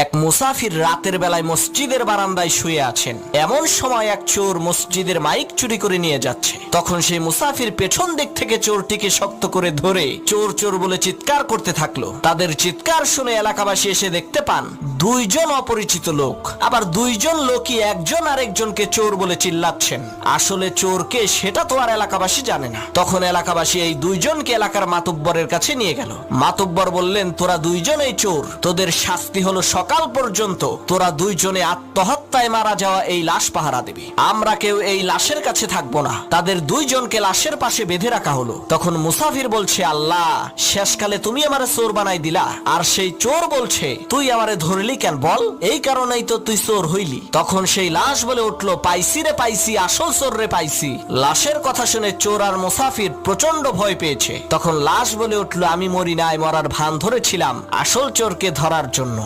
এক মুসাফির রাতের বেলায় মসজিদের বারান্দায় শুয়ে আছেন। এমন সময় এক চোর মসজিদের মাইক চুরি করে নিয়ে যাচ্ছে। তখন সেই মুসাফির পেছন দিক থেকে চোরটিকে শক্ত করে ধরে চোর চোর বলে চিৎকার করতে থাকলো। তাদের চিৎকার শুনে এলাকাবাসী এসে দেখতে পান দুইজন অপরিচিত লোক, আবার দুইজন লোকই একজন আরেকজনকে চোর বলে চিল্লাচ্ছেন। আসলে চোর কে সেটা তো আর এলাকাবাসী জানে না। তখন এলাকাবাসী এই দুইজনকে এলাকার মাতুব্বরের কাছে নিয়ে গেল। মাতুব্বর বললেন, তোরা দুইজনেই চোর, তোদের শাস্তি হলো সকাল পর্যন্ত তোরা দুইজনে আত্মহত্যায় মারা যাওয়া এই লাশ পাহারা দিবি। আমরা কেউ এই লাশের কাছে থাকবো না। তাদের দুইজনকে লাশের পাশে বেঁধে রাখা হলো। তখন মুসাফির বলছে, আল্লাহ, শেষকালে তুমি আমারে চোর বানাই দিলা। আর সেই চোর বলছে, তুই আমারে ধরলি কেন বল, এই কারণেই তো তুই চোর হইলি। তখন সেই লাশ বলে উঠলো, পাইছি রে পাইছি, আসল চোর রে পাইছি। লাশের কথা শুনে চোর আর মুসাফির প্রচন্ড ভয় পেয়েছে। তখন লাশ বলে উঠলো, আমি মরি নাই, মরার ভান ধরেছিলাম আসল চোরকে ধরার জন্য।